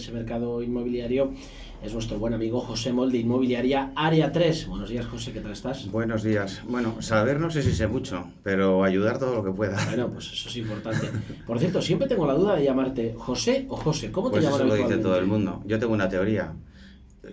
ese mercado inmobiliario es nuestro buen amigo José Moll de Inmobiliaria Área 3. Buenos días, José, ¿qué tal estás? Buenos días. Bueno, saber no sé si sé mucho, pero ayudar todo lo que pueda. Bueno, pues eso es importante. Por cierto, siempre tengo la duda de llamarte José o José. ¿Cómo te Pues llaman eso lo dice habitualmente? todo el mundo. Yo tengo una teoría.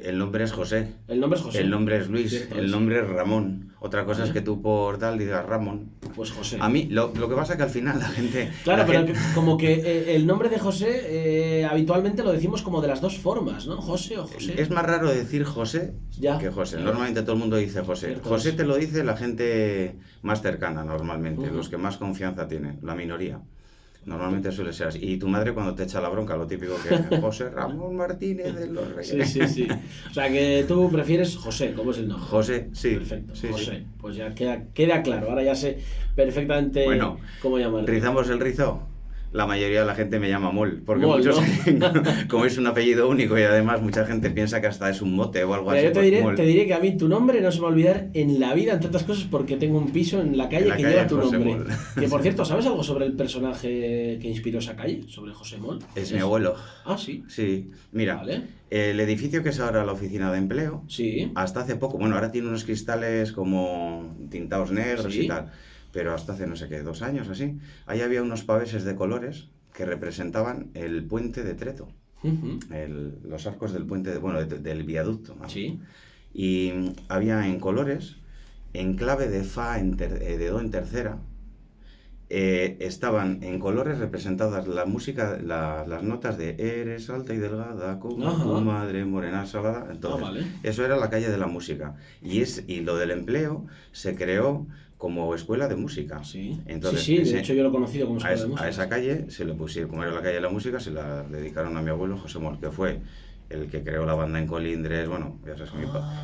El nombre es José. El nombre es José. El nombre es Luis. Cierto El es. nombre es Ramón. Otra cosa es que tú por tal digas Ramón. Pues José. A mí, lo que pasa es que al final la gente... Claro, la pero gente- como que el nombre de José habitualmente lo decimos como de las dos formas, ¿no? José o José. Es más raro decir José Ya. que José. Normalmente todo el mundo dice José. Cierto José es. te lo dice la gente más cercana normalmente, Ujú. los que más confianza tienen, la minoría. Normalmente suele ser así. Y tu madre cuando te echa la bronca, lo típico que es José Ramón Martínez de los Reyes. Sí. O sea que tú prefieres José, ¿cómo es el nombre? José, sí. Perfecto, Sí, José. sí. Pues ya queda claro, ahora ya sé perfectamente Bueno, cómo llamarlo. rizamos el rizo. La mayoría de la gente me llama Mol, porque Mol, muchos, ¿no? como es un apellido único y además mucha gente piensa que hasta es un mote o algo Mira, así, yo pues Mol. te diré que a mí tu nombre no se me va a olvidar en la vida, entre otras cosas, porque tengo un piso en la calle En la que calle lleva tu José nombre. Moll. Que por cierto, ¿sabes algo sobre el personaje que inspiró esa calle? Sobre José Moll. Es mi abuelo. Ah, sí. Sí, mira, Vale. el edificio que es ahora la oficina de empleo, Sí. hasta hace poco, bueno, ahora tiene unos cristales como tintados negros Sí. y tal, pero hasta hace no sé qué, 2 años así, ahí había unos paveses de colores que representaban el puente de Treto, Ujú. los arcos del puente, del viaducto, ¿no? Sí. Y había en colores, en clave de fa, de do en tercera, estaban en colores representadas la música, las notas de eres alta y delgada como Ajá. tu madre morena salada. Entonces, vale. eso era la calle de la música. Y lo del empleo se creó como escuela de música. Sí. Entonces, Sí, de hecho yo lo he conocido como escuela de a música. esa calle se le pusieron, como era la calle de la música, se la dedicaron a mi abuelo José Moll, que fue el que creó la banda en Colindres. Bueno, ya sabes,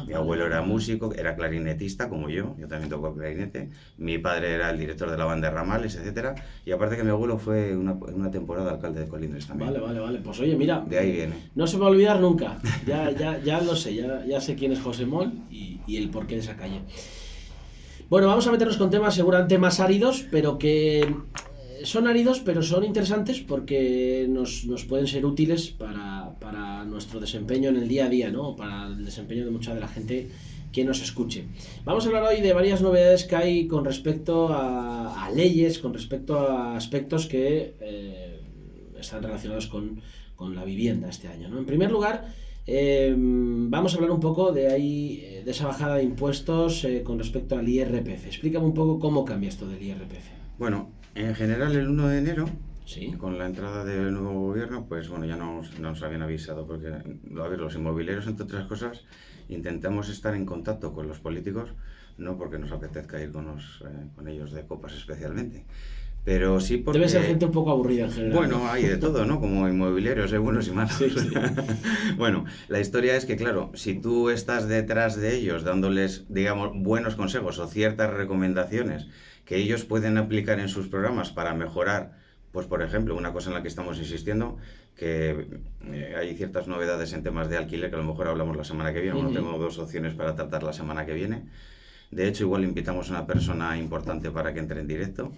mi abuelo era músico, era clarinetista como yo también toco clarinete, mi padre era el director de la banda de Ramales, etcétera, y aparte que mi abuelo fue una temporada alcalde de Colindres también. Vale. Pues oye, mira, De ahí viene. no se me va a olvidar nunca. Ya lo sé, ya sé quién es José Moll y el porqué de esa calle. Bueno, vamos a meternos con temas seguramente más áridos, pero que son áridos, pero son interesantes porque nos pueden ser útiles para nuestro desempeño en el día a día, ¿no? Para el desempeño de mucha de la gente que nos escuche. Vamos a hablar hoy de varias novedades que hay con respecto a leyes, con respecto a aspectos que están relacionados con la vivienda este año, ¿no? En primer lugar, vamos a hablar un poco de esa bajada de impuestos con respecto al IRPF. Explícame un poco cómo cambia esto del IRPF. Bueno, en general el 1 de enero, Sí. con la entrada del nuevo gobierno, pues bueno, ya nos habían avisado, porque, a ver, los inmobiliarios, entre otras cosas, intentamos estar en contacto con los políticos, no porque nos apetezca ir con ellos de copas especialmente, pero sí porque... Debe ser gente un poco aburrida en general. Bueno, ¿no? hay de todo, ¿no? Como inmobiliarios, hay buenos y malos. Sí. Bueno, la historia es que, claro, si tú estás detrás de ellos dándoles, digamos, buenos consejos o ciertas recomendaciones que ellos pueden aplicar en sus programas para mejorar, pues por ejemplo, una cosa en la que estamos insistiendo, que hay ciertas novedades en temas de alquiler, que a lo mejor hablamos la semana que viene. Bueno, tengo 2 opciones para tratar la semana que viene. De hecho, igual invitamos a una persona importante para que entre en directo.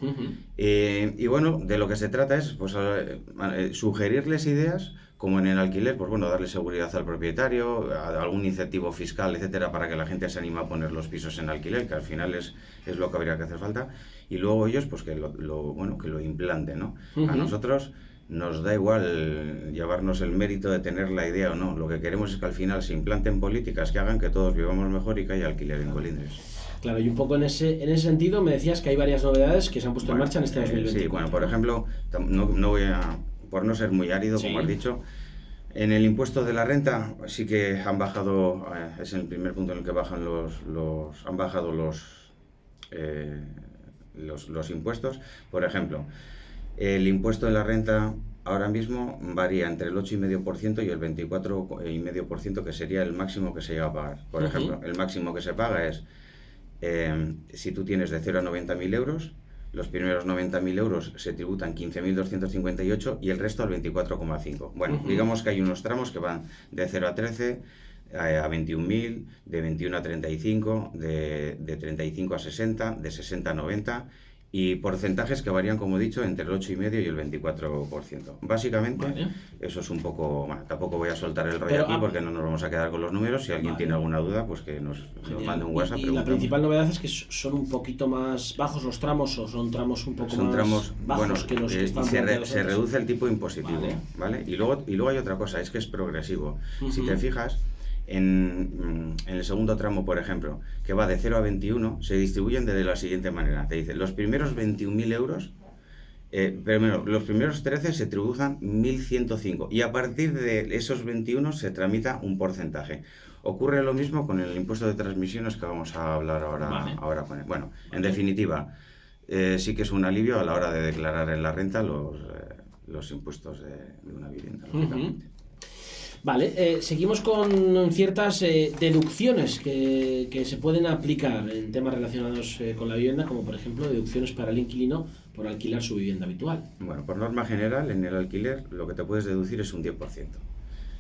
Y bueno, de lo que se trata es pues, sugerirles ideas, como en el alquiler, pues bueno, darle seguridad al propietario, algún incentivo fiscal, etcétera, para que la gente se anime a poner los pisos en alquiler, que al final es lo que habría que hacer falta. Y luego ellos, pues que lo implanten, ¿no? A nosotros nos da igual llevarnos el mérito de tener la idea o no. Lo que queremos es que al final se implanten políticas que hagan que todos vivamos mejor y que haya alquiler en Colindres. Claro, y un poco en ese sentido me decías que hay varias novedades que se han puesto en marcha en este 2024. Sí, bueno, por ejemplo, no voy a, por no ser muy árido, Sí. como has dicho, en el impuesto de la renta sí que han bajado, es el primer punto en el que bajan han bajado los impuestos. Por ejemplo, el impuesto de la renta ahora mismo varía entre el 8,5% y el 24,5%, que sería el máximo que se llega a pagar. Por ejemplo, el máximo que se paga es si tú tienes de 0 a 90.000 euros, los primeros 90.000 euros se tributan 15.258 y el resto al 24,5. Bueno, digamos que hay unos tramos que van de 0 a 13, a 21.000, de 21 a 35, de 35 a 60, de 60 a 90 y porcentajes que varían, como he dicho, entre el 8,5 y el 24%. Básicamente, Vale. eso es un poco... Bueno, tampoco voy a soltar el rollo Pero, aquí porque no nos vamos a quedar con los números. Si alguien Vale. tiene alguna duda, pues que nos Genial. mande un WhatsApp. Y la preguntamos. principal novedad es que son un poquito más bajos los tramos, o son tramos un poco Son más tramos, bajos bueno, que los que están se planteados antes. reduce el tipo impositivo, ¿vale? Y luego hay otra cosa, es que es progresivo. Si te fijas, en el segundo tramo, por ejemplo, que va de 0 a 21, se distribuyen de la siguiente manera. Te dice, los primeros 21.000 euros, primero, los primeros 13 se tributan 1.105 y a partir de esos 21 se tramita un porcentaje. Ocurre lo mismo con el impuesto de transmisiones que vamos a hablar ahora con él. Bueno, en definitiva, sí que es un alivio a la hora de declarar en la renta los impuestos de una vivienda, lógicamente. Vale, seguimos con ciertas deducciones que se pueden aplicar en temas relacionados con la vivienda, como por ejemplo deducciones para el inquilino por alquilar su vivienda habitual. Bueno, por norma general, en el alquiler lo que te puedes deducir es un 10%.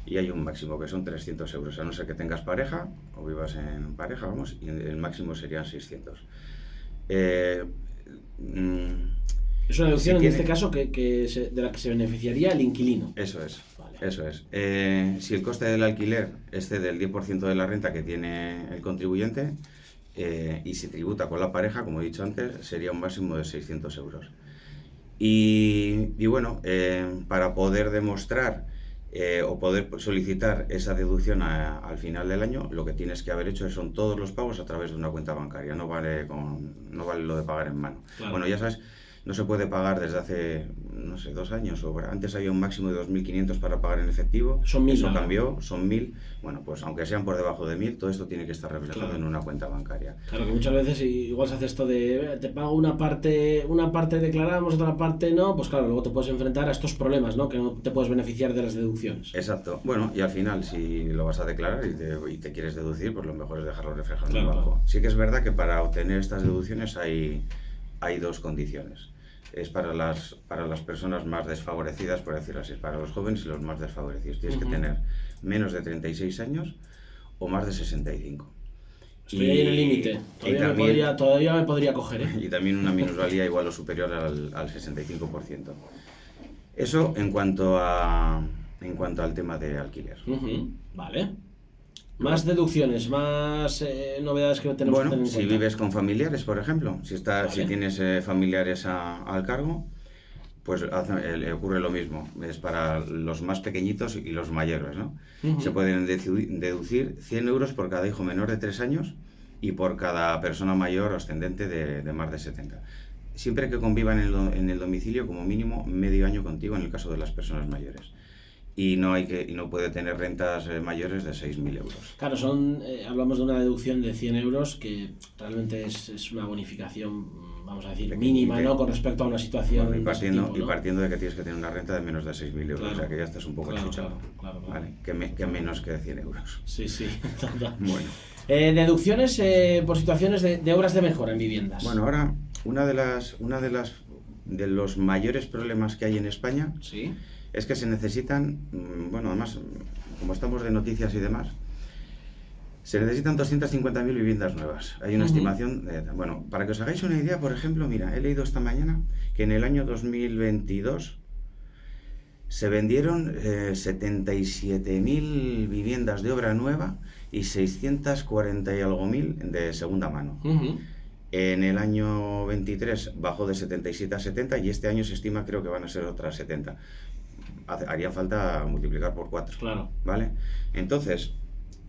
Y hay un máximo que son 300 euros, a no ser que tengas pareja o vivas en pareja, vamos, y el máximo serían 600. Es una deducción en este caso de la que se beneficiaría el inquilino. Eso es. Vale. Eso es. Si el coste del alquiler excede el 10% de la renta que tiene el contribuyente y se tributa con la pareja, como he dicho antes, sería un máximo de 600 euros. Y bueno, para poder demostrar o poder solicitar esa deducción al final del año, lo que tienes que haber hecho son todos los pagos a través de una cuenta bancaria. No vale lo de pagar en mano. Claro. Bueno, ya sabes, no se puede pagar desde hace, no sé, 2 años. Antes había un máximo de 2.500 para pagar en efectivo. Son 1.000. Eso cambió, son 1.000. Bueno, pues aunque sean por debajo de 1.000, todo esto tiene que estar reflejado Claro. en una cuenta bancaria. Claro, que muchas veces igual se hace esto de te pago una parte declaramos, otra parte no, pues claro, luego te puedes enfrentar a estos problemas, ¿no? Que no te puedes beneficiar de las deducciones. Exacto. Bueno, y al final, si lo vas a declarar y te quieres deducir, pues lo mejor es dejarlo reflejado Claro, en el banco. claro. Sí que es verdad que para obtener estas deducciones hay 2 condiciones. Es para las personas más desfavorecidas, por decirlo así, para los jóvenes y los más desfavorecidos. Tienes que tener menos de 36 años o más de 65. Estoy ahí en el límite. Todavía me podría coger, ¿eh? Y también una minusvalía igual o superior al 65%. Eso en cuanto al tema de alquiler. Vale. Más deducciones, más novedades que tenemos que Bueno, tener en si cuenta. vives con familiares, por ejemplo, si tienes familiares al cargo, pues ocurre lo mismo. Es para los más pequeñitos y los mayores, ¿no? Se pueden deducir 100 euros por cada hijo menor de 3 años y por cada persona mayor o ascendente de más de 70. Siempre que convivan en el domicilio como mínimo medio año contigo en el caso de las personas mayores. Y no puede tener rentas mayores de 6.000 euros. Claro, hablamos de una deducción de 100 euros que realmente es una bonificación, vamos a decir, mínima, ¿no? Con respecto a una situación. Bueno, ¿no? y partiendo de que tienes que tener una renta de menos de 6.000 euros, Claro. O sea que ya estás un poco chuchado. Claro. ¿Vale? Que menos que 100 euros. Sí. Total. Bueno. Deducciones por situaciones de obras de mejora en viviendas. Bueno, ahora de los mayores problemas que hay en España Sí. es que se necesitan, bueno, además, como estamos de noticias y demás, se necesitan 250.000 viviendas nuevas. Hay una estimación bueno, para que os hagáis una idea, por ejemplo, mira, he leído esta mañana que en el año 2022 se vendieron 77.000 viviendas de obra nueva y 640 y algo mil de segunda mano. En el año 23 bajó de 77 a 70 y este año se estima, creo que van a ser otras 70. Haría falta multiplicar por 4. Claro. ¿Vale? Entonces...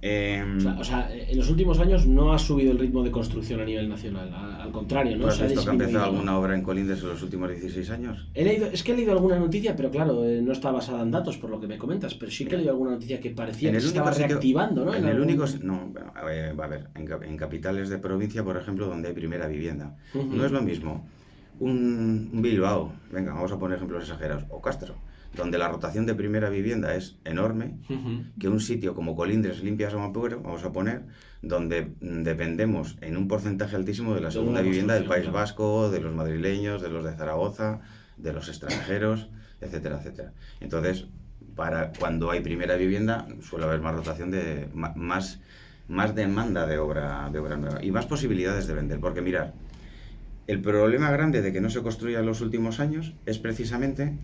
O sea, en los últimos años no ha subido el ritmo de construcción a nivel nacional, al contrario, ¿no? ¿Tú has Se ha visto que ha empezado disminuido, alguna obra en Colindres en los últimos 16 años? he leído alguna noticia, pero claro, no está basada en datos por lo que me comentas, pero sí que he leído alguna noticia que parecía que se estaba reactivando, ¿no? A ver, en capitales de provincia, por ejemplo, donde hay primera vivienda. No es lo mismo un Bilbao, venga, vamos a poner ejemplos exagerados, o Castro, donde la rotación de primera vivienda es enorme, que un sitio como Colindres, Limpias o Ampuero, vamos a poner, donde dependemos en un porcentaje altísimo de la segunda vivienda del País Vasco, de los madrileños, de los de Zaragoza, de los extranjeros, etcétera, etcétera. Entonces, para cuando hay primera vivienda, suele haber más rotación más demanda de obra nueva y más posibilidades de vender, porque mirad, El problema grande de que no se construya en los últimos años es precisamente,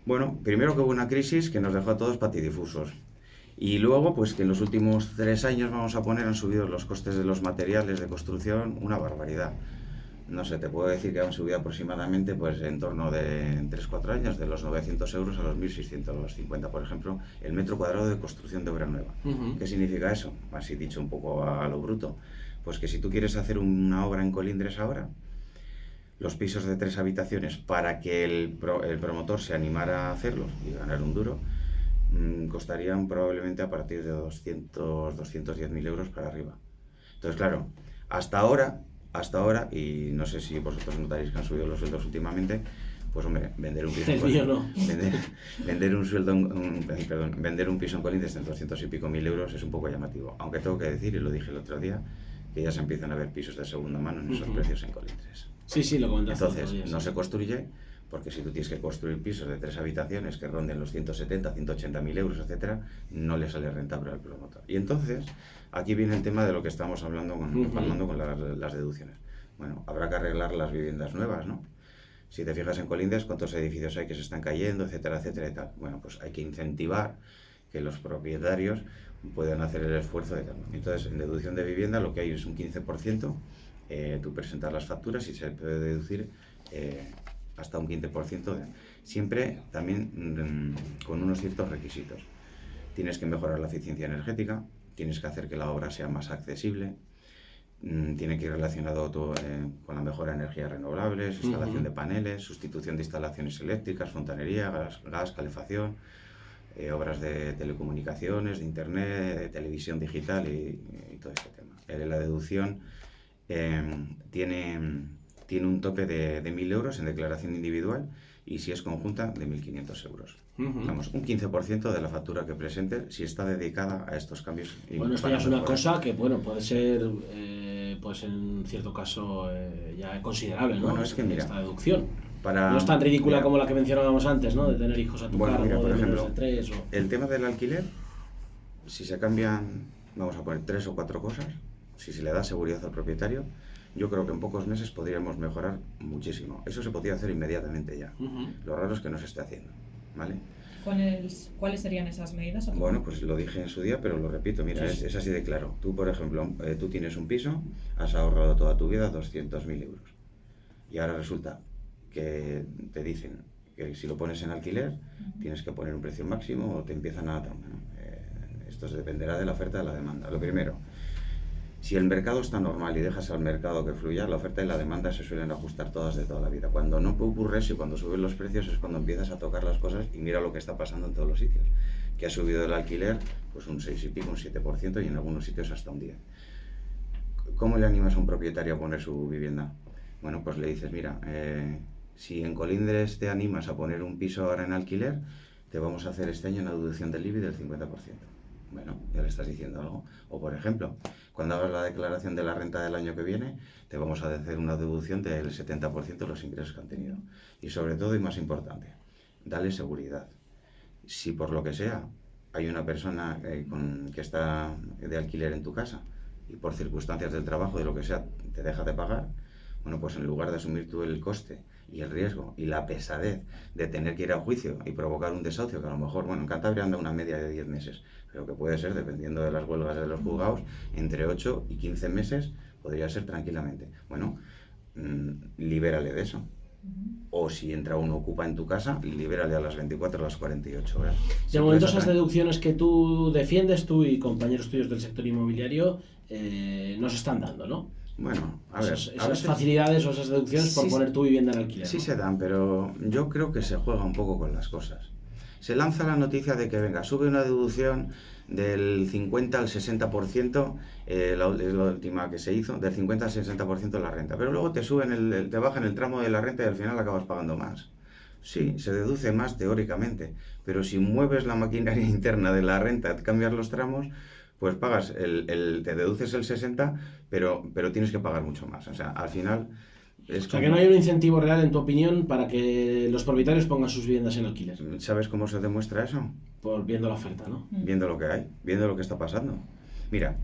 bueno, primero que hubo una crisis que nos dejó a todos patidifusos. Y luego, pues que en los últimos 3 años, vamos a poner, han subido los costes de los materiales de construcción una barbaridad. No sé, te puedo decir que han subido aproximadamente pues en torno de 3-4 años, de los 900 euros a los 1.650, por ejemplo, el metro cuadrado de construcción de obra nueva. ¿Qué significa eso? Así dicho un poco a lo bruto. Pues que si tú quieres hacer una obra en Colindres ahora, los pisos de 3 habitaciones, para que el promotor se animara a hacerlos y ganar un duro, costarían probablemente a partir de 210.000 euros para arriba. Entonces, claro, hasta ahora, y no sé si vosotros notaréis que han subido los sueldos últimamente, pues hombre, vender un piso en Colindres, no. vender un piso en Colindres en 200 y pico mil euros es un poco llamativo. Aunque tengo que decir, y lo dije el otro día, que ya se empiezan a ver pisos de segunda mano en esos precios en Colindres. Sí, lo comentaste. Entonces, no se construye, porque si tú tienes que construir pisos de 3 habitaciones que ronden los 170, 180.000 euros, etcétera, no le sale rentable al promotor. Y entonces, aquí viene el tema de lo que estamos hablando con las deducciones. Bueno, habrá que arreglar las viviendas nuevas, ¿no? Si te fijas en Colindres, cuántos edificios hay que se están cayendo, etcétera, etcétera y tal. Bueno, pues hay que incentivar que los propietarios puedan hacer el esfuerzo de tal. Entonces, en deducción de vivienda lo que hay es un 15%, tú presentas las facturas y se puede deducir hasta un 15%, siempre también con unos ciertos requisitos. Tienes que mejorar la eficiencia energética, tienes que hacer que la obra sea más accesible, tiene que ir relacionado todo, con la mejora de energías renovables, instalación de paneles, sustitución de instalaciones eléctricas, fontanería, gas, calefacción, obras de telecomunicaciones, de internet, de televisión digital y todo este tema. La deducción tiene un tope de 1.000 euros en declaración individual y si es conjunta de 1.500 euros. Vamos, un 15% de la factura que presente si está dedicada a estos cambios. Bueno, esto ya es una cosa que bueno puede ser pues en cierto caso ya considerable, ¿no? Bueno, es que mira, esta deducción. No es tan ridícula como la que mencionábamos antes, ¿no? De tener hijos a tu cargo, mira, por de ejemplo, menos de 3 el tema del alquiler, si se cambian, vamos a poner 3 o 4 cosas, si se le da seguridad al propietario, yo creo que en pocos meses podríamos mejorar muchísimo. Eso se podría hacer inmediatamente ya. Lo raro es que no se esté haciendo, ¿vale? ¿Cuáles serían esas medidas? Bueno, pues lo dije en su día, pero lo repito, mira, sí. Es así de claro. Tú, por ejemplo, tú tienes un piso, has ahorrado toda tu vida 200.000 euros. Y ahora resulta que te dicen que si lo pones en alquiler, tienes que poner un precio máximo o te empiezan a... esto dependerá de la oferta y de la demanda. Lo primero, si el mercado está normal y dejas al mercado que fluya, la oferta y la demanda se suelen ajustar todas de toda la vida. Cuando no ocurre eso y cuando suben los precios es cuando empiezas a tocar las cosas y mira lo que está pasando en todos los sitios. Que ha subido el alquiler pues un 6 y pico, un 7% y en algunos sitios hasta un 10%. ¿Cómo le animas a un propietario a poner su vivienda? Bueno, pues le dices, mira, si en Colindres te animas a poner un piso ahora en alquiler, te vamos a hacer este año una deducción del IBI del 50%. Bueno, ya le estás diciendo algo. O por ejemplo, cuando hagas la declaración de la renta del año que viene, te vamos a hacer una deducción del 70% de los ingresos que han tenido. Y sobre todo, y más importante, dale seguridad. Si por lo que sea hay una persona que está de alquiler en tu casa y por circunstancias del trabajo, de lo que sea, te deja de pagar, bueno, pues en lugar de asumir tú el coste y el riesgo y la pesadez de tener que ir a juicio y provocar un desahucio, que a lo mejor, bueno, en Cantabria anda una media de 10 meses, pero que puede ser, dependiendo de las huelgas de los juzgados, entre 8 y 15 meses podría ser tranquilamente. Bueno, libérale de eso. O si entra uno ocupa en tu casa, libérale a las 24 o las 48 horas. De momento esas deducciones que tú defiendes, tú y compañeros tuyos del sector inmobiliario, no se están dando, ¿no? Bueno, a ver, esas facilidades o esas deducciones por poner tu vivienda en alquiler. Sí, ¿no? se dan, pero yo creo que se juega un poco con las cosas. Se lanza la noticia de que, venga, sube una deducción del 50 al 60%, es la última que se hizo, del 50 al 60% la renta. Pero luego te bajan el tramo de la renta y al final acabas pagando más. Sí, se deduce más teóricamente, pero si mueves la maquinaria interna de la renta, cambias los tramos, pues pagas, te deduces el 60, pero tienes que pagar mucho más. O sea, al final... que no hay un incentivo real, en tu opinión, para que los propietarios pongan sus viviendas en alquiler. ¿Sabes cómo se demuestra eso? Por viendo la oferta, ¿no? Viendo lo que hay, viendo lo que está pasando. Mira,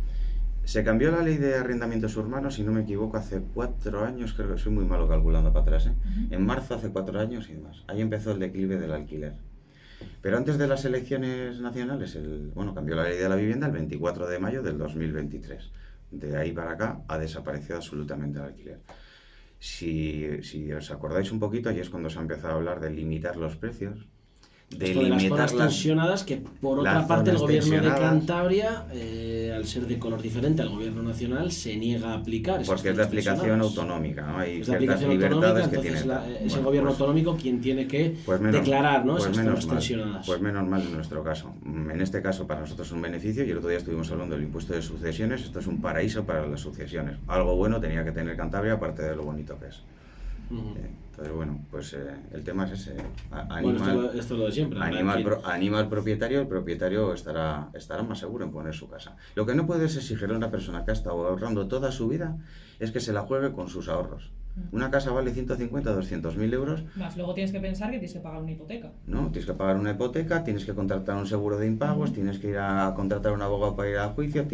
Se cambió la ley de arrendamientos urbanos, si no me equivoco, hace 4 años, creo que soy muy malo calculando para atrás, ¿eh? En marzo, hace 4 años y demás. Ahí empezó el declive del alquiler. Pero antes de las elecciones nacionales, cambió la ley de la vivienda el 24 de mayo del 2023. De ahí para acá ha desaparecido absolutamente el alquiler. Si os acordáis un poquito, ahí es cuando se ha empezado a hablar de limitar los precios, esto de las zonas tensionadas, que por otra parte el gobierno de Cantabria, al ser de color diferente al gobierno nacional, se niega a aplicar. Porque es de aplicación autonómica, ¿no? Hay ciertas libertades que tiene. Es el gobierno autonómico quien tiene que declarar, ¿no? Esas zonas tensionadas. Pues menos mal en nuestro caso. En este caso para nosotros es un beneficio, y el otro día estuvimos hablando del impuesto de sucesiones. Esto es un paraíso para las sucesiones. Algo bueno tenía que tener Cantabria, aparte de lo bonito que es. Entonces, bueno, pues el tema es ese. Esto es lo de siempre. Anima al propietario, el propietario estará más seguro en poner su casa. Lo que no puedes exigirle a una persona que ha estado ahorrando toda su vida es que se la juegue con sus ahorros. Una casa vale 150 o 200.000 euros. Más, luego tienes que pensar que tienes que pagar una hipoteca. No, tienes que pagar una hipoteca, tienes que contratar un seguro de impagos, tienes que ir a contratar un abogado para ir a juicio,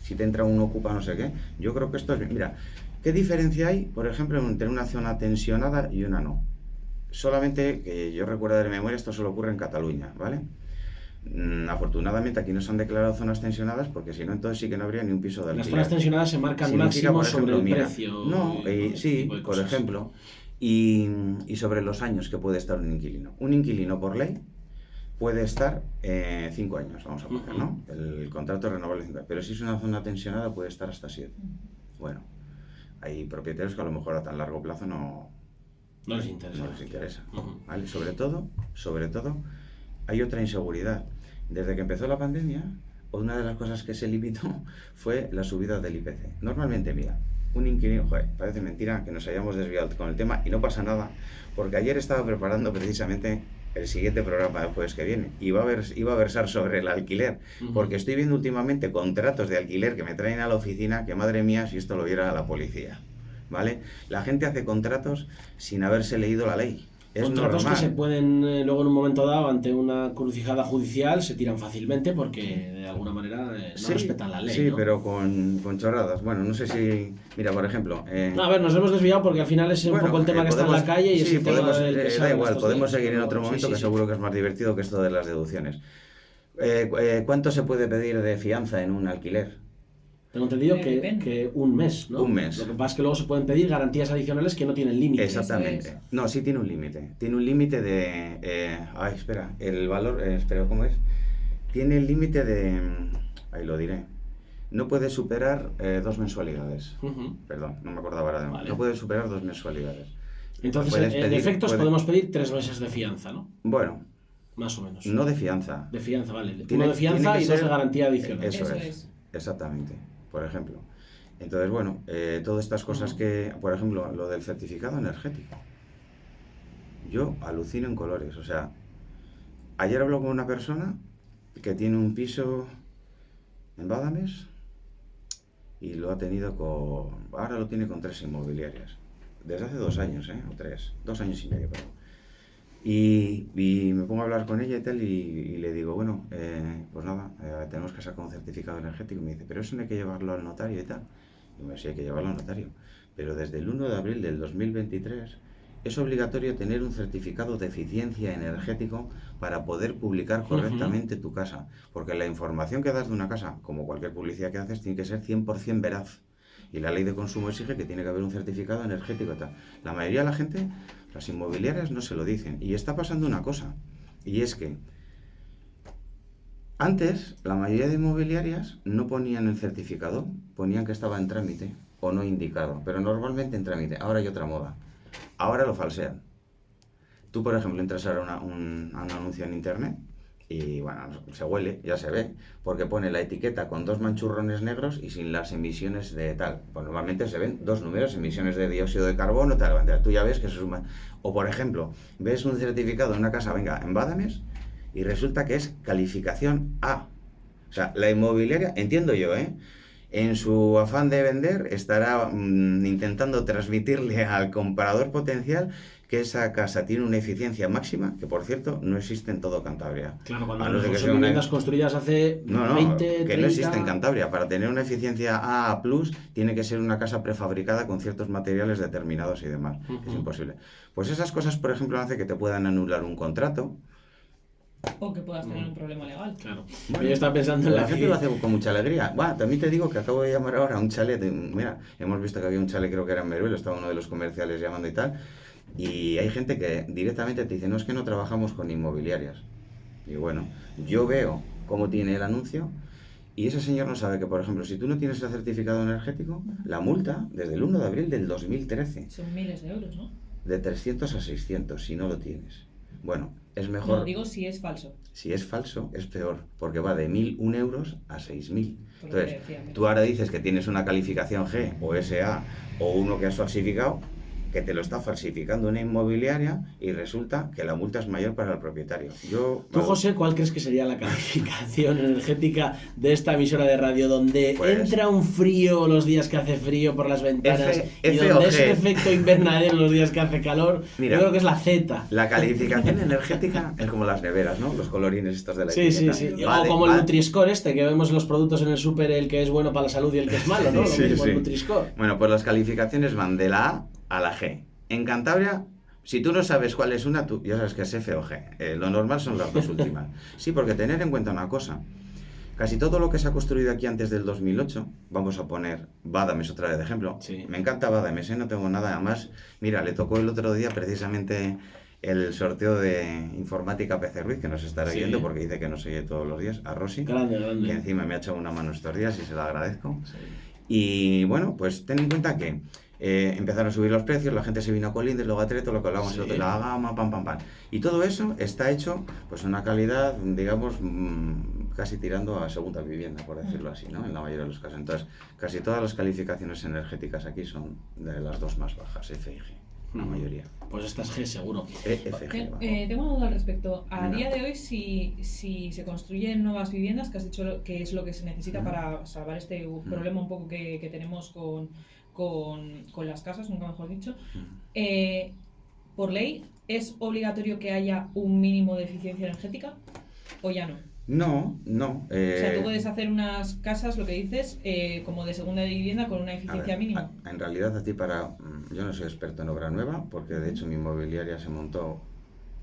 si te entra un ocupa no sé qué. Yo creo que esto es... Mira, ¿qué diferencia hay, por ejemplo, entre una zona tensionada y una no? Solamente que yo recuerdo de memoria, esto solo ocurre en Cataluña, ¿vale? Afortunadamente aquí no se han declarado zonas tensionadas, porque si no, entonces sí que no habría ni un piso de alquiler. Las zonas tensionadas se marcan máximo sobre el precio. No, sí, por ejemplo, y sobre los años que puede estar un inquilino. Un inquilino por ley puede estar 5 años, vamos a poner, ¿no? El contrato es renovable 5 años, pero si es una zona tensionada puede estar hasta 7. Bueno, hay propietarios que a lo mejor a tan largo plazo no les interesa. ¿Vale? Sobre todo, hay otra inseguridad. Desde que empezó la pandemia, una de las cosas que se limitó fue la subida del IPC. Normalmente, mira, un inquilino, parece mentira que nos hayamos desviado con el tema y no pasa nada, porque ayer estaba preparando precisamente el siguiente programa del jueves que viene. Iba a versar sobre el alquiler, porque estoy viendo últimamente contratos de alquiler que me traen a la oficina, que madre mía, si esto lo viera la policía, ¿vale? La gente hace contratos sin haberse leído la ley. Es contratos normal. Que se pueden, luego en un momento dado, ante una crucijada judicial, se tiran fácilmente porque de alguna manera no respetan la ley. Sí, ¿no? Pero con chorradas. Bueno, no sé si... Mira, por ejemplo... a ver, nos hemos desviado porque al final es un poco el tema que está en la calle y es el tema del que da igual, podemos seguir en otro momento, que seguro que es más divertido que esto de las deducciones. ¿Cuánto se puede pedir de fianza en un alquiler? Tengo entendido que un mes, ¿no? Un mes. Lo que pasa es que luego se pueden pedir garantías adicionales que no tienen límite. Exactamente. No, sí tiene un límite. Tiene un límite de... el valor... ¿cómo es? Tiene el límite de... Ahí lo diré. No puede superar 2 mensualidades. Perdón, no me acordaba ahora de vale. No puede superar 2 mensualidades. Entonces, en efectos podemos pedir 3 meses de fianza, ¿no? Bueno. Más o menos. No de fianza. De fianza, vale. Uno de fianza y 2 de garantía adicional. Eso es. Exactamente. Por ejemplo. Entonces, bueno, todas estas cosas que, por ejemplo, lo del certificado energético. Yo alucino en colores. O sea, ayer hablé con una persona que tiene un piso en Badames y lo ha tenido ahora lo tiene con 3 inmobiliarias. Desde hace 2 años, o 3. 2 años y medio, perdón. Y me pongo a hablar con ella y tal, y le digo, bueno, pues nada, tenemos que sacar un certificado energético. Y me dice, pero eso no hay que llevarlo al notario y tal. Y me dice, sí, hay que llevarlo al notario. Pero desde el 1 de abril del 2023 es obligatorio tener un certificado de eficiencia energético para poder publicar correctamente tu casa. Porque la información que das de una casa, como cualquier publicidad que haces, tiene que ser 100% veraz. Y la ley de consumo exige que tiene que haber un certificado energético y tal. La mayoría de la gente, las inmobiliarias, no se lo dicen. Y está pasando una cosa, y es que antes la mayoría de inmobiliarias no ponían el certificado, ponían que estaba en trámite o no indicado, pero normalmente en trámite. Ahora hay otra moda. Ahora lo falsean. Tú, por ejemplo, entras a un anuncio en internet y, bueno, se huele, ya se ve, porque pone la etiqueta con 2 manchurrones negros y sin las emisiones de tal. Pues normalmente se ven 2 números, emisiones de dióxido de carbono, tal. Tú ya ves que se suma. O, por ejemplo, ves un certificado de una casa, en Badames, y resulta que es calificación A. O sea, la inmobiliaria, entiendo yo, en su afán de vender estará intentando transmitirle al comprador potencial que esa casa tiene una eficiencia máxima, que por cierto no existe en todo Cantabria. Claro, cuando A no ser que son sea una- viviendas construidas hace No, 20, que 30... no existe en Cantabria. Para tener una eficiencia AA+, tiene que ser una casa prefabricada con ciertos materiales determinados y demás. Es imposible. Pues esas cosas, por ejemplo, hacen que te puedan anular un contrato. O que puedas tener un problema legal. Claro. Bueno, Yo estaba pensando en la la gente lo hace con mucha alegría. Bueno, también te digo que acabo de llamar ahora a un chalet. Mira, hemos visto que había un chalet, creo que era en Meruelo, estaba uno de los comerciales llamando y tal. Y hay gente que directamente te dice, no, es que no trabajamos con inmobiliarias. Y bueno, yo veo cómo tiene el anuncio y ese señor no sabe que, por ejemplo, si tú no tienes el certificado energético, la multa, desde el 1 de abril del 2013, Son miles de euros, ¿no? de 300 a 600, si no lo tienes. Bueno, es mejor... No, digo si es falso. Si es falso, es peor, porque va de 1.001 euros a 6.000. Por lo que Entonces, decía, mira. tú ahora dices que tienes una calificación G o SA o uno que has falsificado, que te lo está falsificando una inmobiliaria y resulta que la multa es mayor para el propietario. Tú, José, ¿cuál crees que sería la calificación energética de esta emisora de radio donde Pues- entra un frío los días que hace frío por las ventanas y F donde o es G. un efecto invernadero los días que hace calor? Mira, yo creo que es la Z. La calificación energética es como las neveras, ¿no? Los colorines estos de la Sí, sí, etiqueta. sí. Vale, O como el vale. Nutri-Score este, que vemos en los productos en el súper, el que es bueno para la salud y el que es malo, ¿no? Sí, Lo mismo sí. el Nutri-Score. Bueno, pues las calificaciones van de la A a la G. En Cantabria, si tú no sabes cuál es una, tú ya sabes que es F o G. Lo normal son las dos últimas. Sí, porque tener en cuenta una cosa. Casi todo lo que se ha construido aquí antes del 2008, vamos a poner Badames otra vez de ejemplo. Sí. Me encanta Badames, no tengo nada más. Mira, le tocó el otro día precisamente el sorteo de informática PC Ruiz, que nos estará Sí. viendo porque dice que nos sigue todos los días, a Rosy, Grande, que grande. encima me ha echado una mano estos días y se la agradezco. Sí. Y bueno, pues ten en cuenta que empezaron a subir los precios, la gente se vino a Colindres, luego a Treto, lo que hablábamos Sí. el otro, la gama, pam, pam, pam. Y todo eso está hecho pues una calidad, digamos, casi tirando a segunda vivienda, por decirlo así, ¿no? En la mayoría de los casos. Entonces, casi todas las calificaciones energéticas aquí son de las dos más bajas, F y G, la mayoría. Pues esta es G seguro. F, G, bajo. Tengo una duda al respecto. A Venga. día de hoy, si se construyen nuevas viviendas, que has dicho que es lo que se necesita para salvar este problema un poco que tenemos con las casas, nunca mejor dicho, por ley, ¿es obligatorio que haya un mínimo de eficiencia energética o ya no? No, no. O sea, tú puedes hacer unas casas, lo que dices, como de segunda vivienda con una A eficiencia ver, mínima. en realidad a ti yo no soy experto en obra nueva, porque de hecho mi inmobiliaria se montó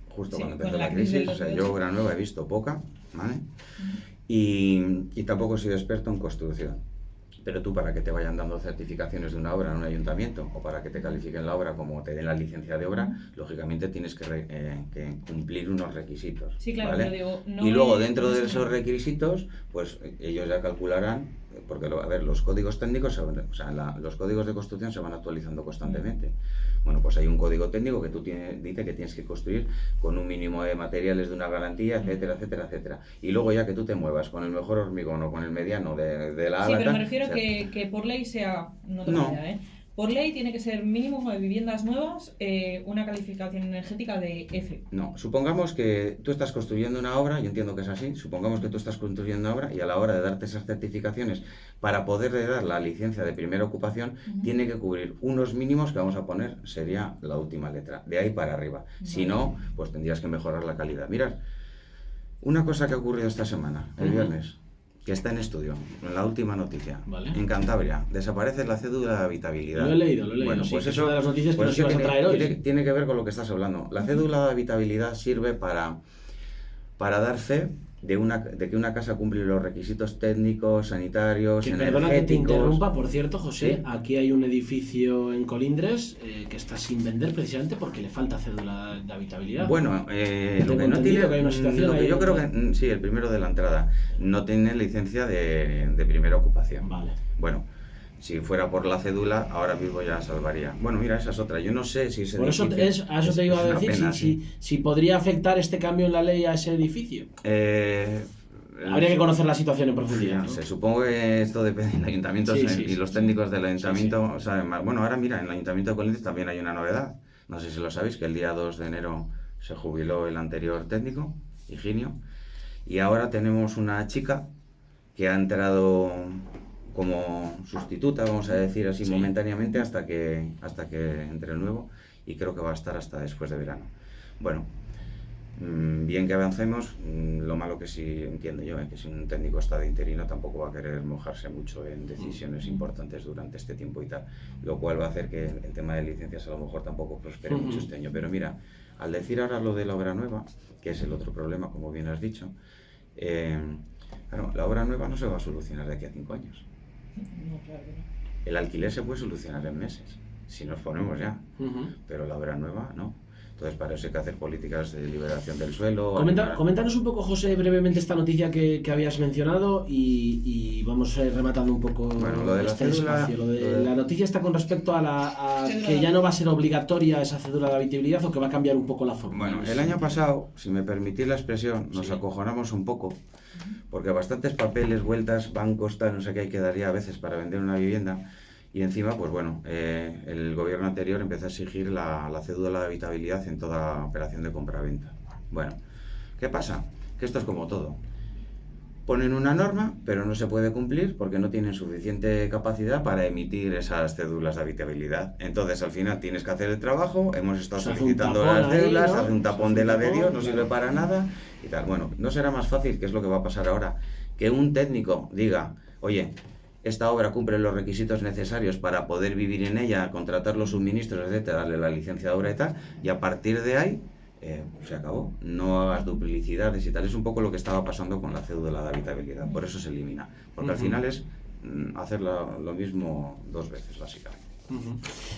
justo Sí, cuando con empezó la la crisis del crisis, o sea, 2008. yo obra nueva he visto poca, ¿vale? Y tampoco soy experto en construcción. Pero tú, para que te vayan dando certificaciones de una obra en un ayuntamiento o para que te califiquen la obra como te den la licencia de obra, lógicamente tienes que cumplir unos requisitos. Sí, claro, ¿vale? pero digo, no Y luego es- dentro no de es- esos requisitos, pues ellos ya calcularán, porque a ver, los códigos técnicos, o sea, los códigos de construcción se van actualizando constantemente. Bueno, pues hay un código técnico que dice que tienes que construir con un mínimo de materiales de una garantía, etcétera, etcétera, etcétera. Y luego ya que tú te muevas con el mejor hormigón o con el mediano de la Sí, ala, pero me tal, refiero o sea, que por ley sea, no tengo No. idea, ¿eh? Por ley tiene que ser mínimo de viviendas nuevas, una calificación energética de F. No, supongamos que tú estás construyendo una obra, yo entiendo que es así, supongamos que tú estás construyendo una obra y a la hora de darte esas certificaciones para poderle dar la licencia de primera ocupación, tiene que cubrir unos mínimos que vamos a poner, sería la última letra, de ahí para arriba. Si no, pues tendrías que mejorar la calidad. Mirad, una cosa que ha ocurrido esta semana, el viernes, que está en estudio, en la última noticia, Vale. en Cantabria, desaparece la cédula de habitabilidad. Lo he leído, Bueno, sí, pues que es eso, una de las noticias que pues nos eso ibas a tiene, traer hoy. tiene- tiene que ver con lo que estás hablando. La cédula de habitabilidad sirve para dar fe de que una casa cumple los requisitos técnicos, sanitarios, Que perdona que te energéticos. interrumpa, por cierto, José, Sí. aquí hay un edificio en Colindres que está sin vender precisamente porque le falta cédula de habitabilidad. Bueno, lo Tengo que no entendido tiene, que hay una situación lo que ahí yo creo en- que, sí, el primero de la entrada, no tiene licencia de primera ocupación. Vale. Bueno, si fuera por la cédula, ahora mismo ya salvaría. Bueno, mira, esa es otra. Yo no sé si ese Por eso, edificio a eso te iba a una decir, pena, si podría afectar este cambio en la ley a ese edificio. Habría que conocer la situación en profundidad. No ¿no? sé, supongo que esto depende del ayuntamiento Sí, sí, y sí, los sí. técnicos del ayuntamiento Sí, saben más. Bueno, ahora mira, en el ayuntamiento de Colindres también hay una novedad. No sé si lo sabéis, que el día 2 de enero se jubiló el anterior técnico, Higinio, y ahora tenemos una chica que ha entrado como sustituta, vamos a decir así, Sí. momentáneamente hasta que entre el nuevo. y creo que va a estar hasta después de verano. Bueno, bien que avancemos, lo malo que sí entiendo yo, que si un técnico está de interino tampoco va a querer mojarse mucho en decisiones importantes durante este tiempo y tal, lo cual va a hacer que el tema de licencias a lo mejor tampoco prospere mucho este año. Pero mira, al decir ahora lo de la obra nueva, que es el otro problema, como bien has dicho, claro, la obra nueva no se va a solucionar de aquí a 5 años. No, claro que no. El alquiler se puede solucionar en meses, si nos ponemos ya, pero la obra nueva no. Entonces, para eso hay que hacer políticas de liberación del suelo. Coméntanos un poco, José, brevemente esta noticia que habías mencionado y vamos rematando un poco lo de la cédula. La noticia está con respecto a que ya no va a ser obligatoria esa cédula de habitabilidad o que va a cambiar un poco la forma. Bueno, el año pasado, si me permitís la expresión, nos acojonamos un poco, porque bastantes papeles, vueltas, bancos, tal, no sé qué hay que daría a veces para vender una vivienda. Y encima, pues bueno, el gobierno anterior empezó a exigir la cédula de habitabilidad en toda operación de compra-venta. Bueno, ¿qué pasa? Que esto es como todo. Ponen una norma, pero no se puede cumplir porque no tienen suficiente capacidad para emitir esas cédulas de habitabilidad. Entonces, al final tienes que hacer el trabajo, hemos estado solicitando las cédulas, hace un tapón de la de Dios, no sirve para nada y tal. Bueno, ¿no será más fácil, que es lo que va a pasar ahora, que un técnico diga, oye, esta obra cumple los requisitos necesarios para poder vivir en ella, contratar los suministros, etcétera, darle la licencia de obra y tal, y a partir de ahí se acabó? No hagas duplicidades y tal. Es un poco lo que estaba pasando con la cédula de habitabilidad, por eso se elimina, porque al final es hacer lo mismo 2 veces, básicamente.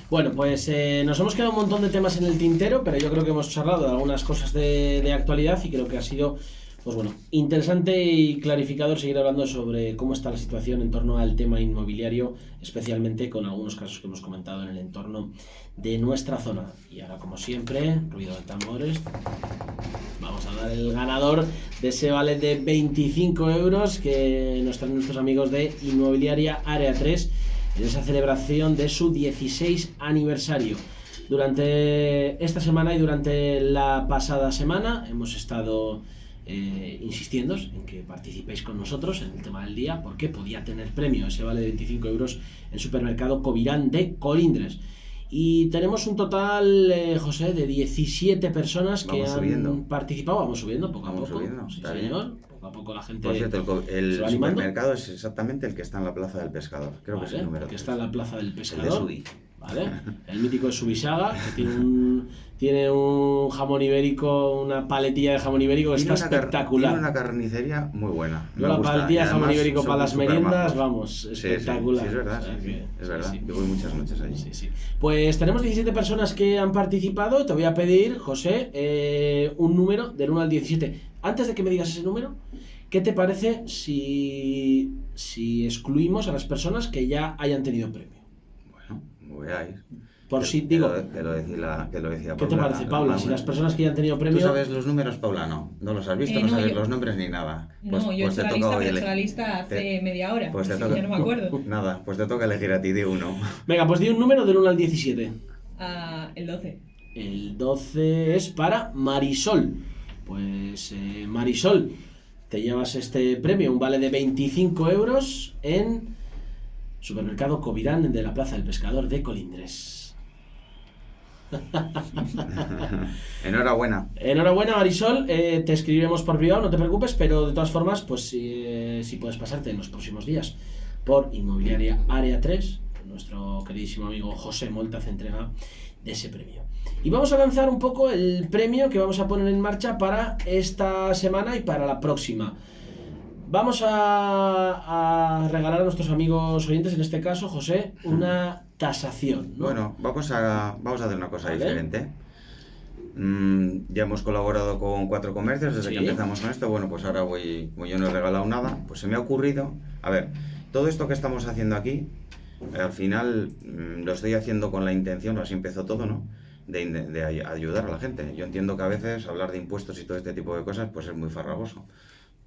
Bueno, pues nos hemos quedado un montón de temas en el tintero, pero yo creo que hemos charlado de algunas cosas de actualidad y creo que ha sido, pues bueno, interesante y clarificador seguir hablando sobre cómo está la situación en torno al tema inmobiliario, especialmente con algunos casos que hemos comentado en el entorno de nuestra zona. Y ahora, como siempre, ruido de tambores. Vamos a dar el ganador de ese vale de 25 euros que nos traen nuestros amigos de Inmobiliaria Área 3 en esa celebración de su 16 aniversario. Durante esta semana y durante la pasada semana hemos estado insistiendo en que participéis con nosotros en el tema del día, porque podía tener premio ese vale de 25 euros en Supermercado Covirán de Colindres. Y tenemos un total, José, de 17 personas que han participado. Vamos subiendo poco a poco. Sí, señor. Poco a poco la gente. Por cierto, el supermercado es exactamente el que está en la Plaza del Pescador. Creo que es el número 3. Que está en la Plaza del Pescador. El de Subi. ¿Vale? El mítico de Subisaga, que tiene un jamón ibérico, una paletilla de jamón ibérico que está espectacular. Tiene una carnicería muy buena. La paletilla de jamón ibérico para las meriendas, vamos, espectacular. Sí, es verdad. Es verdad. Sí. Yo voy muchas noches allí. Sí. Pues tenemos 17 personas que han participado y te voy a pedir, José, un número del 1 al 17. Antes de que me digas ese número, ¿qué te parece si excluimos a las personas que ya hayan tenido premio? Veáis. Por si digo. Que lo decía Paula. ¿Qué te parece, Paula? Si las personas que ya han tenido premio. ¿Tú sabes los números, Paula? No los has visto, no sabes los nombres ni nada. Pues, yo he hecho la lista hace media hora. Pues te toca, ya no me acuerdo. Nada, pues te toca elegir a ti, di uno. Venga, pues di un número del 1 al 17. El 12. El 12 es para Marisol. Pues Marisol, te llevas este premio, un vale de 25 euros en Supermercado Covirán de la Plaza del Pescador de Colindres. Enhorabuena. Enhorabuena, Marisol. Te escribiremos por privado, no te preocupes, pero de todas formas, pues si puedes pasarte en los próximos días por Inmobiliaria Área 3, nuestro queridísimo amigo José Molta hace entrega de ese premio. Y vamos a lanzar un poco el premio que vamos a poner en marcha para esta semana y para la próxima. Vamos a regalar a nuestros amigos oyentes, en este caso, José, una tasación, ¿no? Bueno, vamos a hacer una cosa diferente. Ya hemos colaborado con 4 comercios desde que empezamos con esto. Bueno, pues ahora yo no he regalado nada. Pues se me ha ocurrido, a ver, todo esto que estamos haciendo aquí, al final lo estoy haciendo con la intención, así empezó todo, ¿no?, de ayudar a la gente. Yo entiendo que a veces hablar de impuestos y todo este tipo de cosas pues es muy farragoso.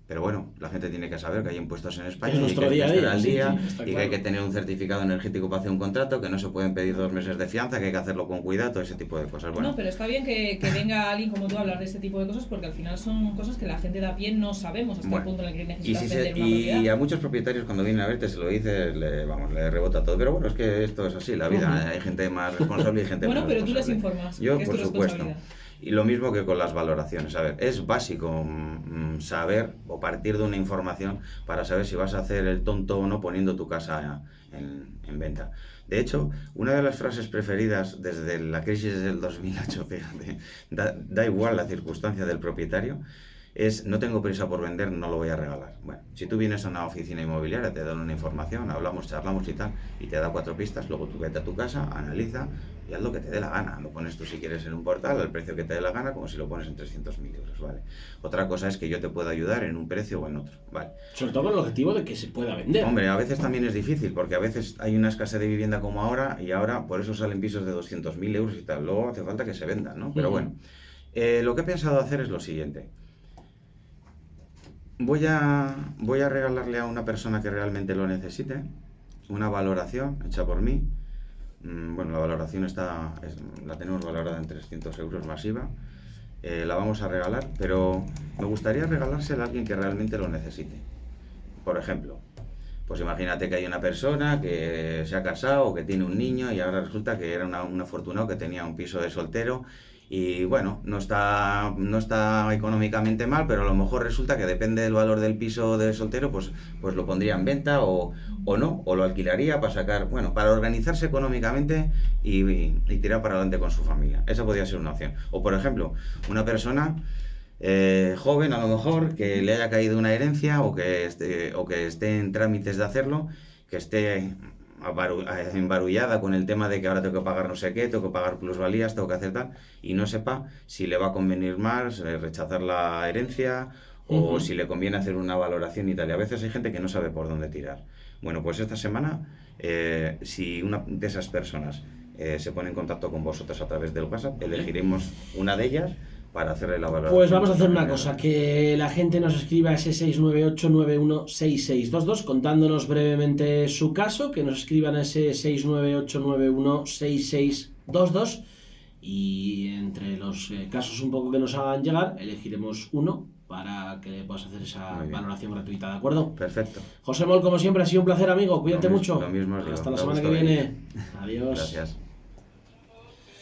Pero bueno, la gente tiene que saber que hay impuestos en España Es y nuestro que hay que día a estar día, al sí, día sí, está y que claro. hay que tener un certificado energético para hacer un contrato, que no se pueden pedir 2 meses de fianza, que hay que hacerlo con cuidado, todo ese tipo de cosas. Bueno, No, pero está bien que venga alguien como tú a hablar de este tipo de cosas, porque al final son cosas que la gente de a pie no sabemos hasta el punto en el que necesitas vender una propiedad. y a muchos propietarios cuando vienen a verte se lo dices, le rebota todo. Pero bueno, es que esto es así, la vida. Hay gente más responsable y gente Bueno, menos pero tú les responsable. informas, Yo, que es por tu supuesto. responsabilidad. Y lo mismo que con las valoraciones. A ver, es básico saber o partir de una información para saber si vas a hacer el tonto o no poniendo tu casa en venta. De hecho, una de las frases preferidas desde la crisis del 2008, fíjate, da igual la circunstancia del propietario, es no tengo prisa por vender, no lo voy a regalar. Bueno, si tú vienes a una oficina inmobiliaria, te dan una información, hablamos, charlamos y tal, y te da 4 pistas, luego tú vete a tu casa, analiza y haz lo que te dé la gana. Lo pones tú si quieres en un portal al precio que te dé la gana, como si lo pones en 300.000 euros, ¿vale? Otra cosa es que yo te pueda ayudar en un precio o en otro, ¿vale? Sobre todo con el objetivo de que se pueda vender. Hombre, a veces también es difícil, porque a veces hay una escasez de vivienda como ahora, y ahora por eso salen pisos de 200.000 euros y tal. Luego hace falta que se vendan, ¿no? Pero bueno, lo que he pensado hacer es lo siguiente. Voy a regalarle a una persona que realmente lo necesite una valoración hecha por mí. Bueno, la valoración la tenemos valorada en 300 euros masiva. La vamos a regalar, pero me gustaría regalársela a alguien que realmente lo necesite. Por ejemplo, pues imagínate que hay una persona que se ha casado o que tiene un niño y ahora resulta que era un afortunado que tenía un piso de soltero y bueno, no está económicamente mal, pero a lo mejor resulta que depende del valor del piso de soltero, pues lo pondría en venta o no, o lo alquilaría para sacar, bueno, para organizarse económicamente y tirar para adelante con su familia. Esa podría ser una opción. O por ejemplo, una persona joven a lo mejor que le haya caído una herencia o que esté en trámites de hacerlo, que esté embarullada con el tema de que ahora tengo que pagar no sé qué, tengo que pagar plusvalías, tengo que hacer tal, y no sepa si le va a convenir más rechazar la herencia o si le conviene hacer una valoración y tal. Y a veces hay gente que no sabe por dónde tirar. Bueno, pues esta semana, si una de esas personas se pone en contacto con vosotros a través del WhatsApp, elegiremos una de ellas para hacerle la valoración. Pues vamos a hacer una cosa, que la gente nos escriba ese 698916622 contándonos brevemente su caso, que nos escriban ese 698916622 y entre los casos un poco que nos hagan llegar, elegiremos uno para que puedas hacer esa valoración gratuita, ¿de acuerdo? Perfecto. José Mol, como siempre, ha sido un placer, amigo. Cuídate mucho. Lo mismo os digo. Hasta la Da semana que gusto viene. venir. Adiós. Gracias.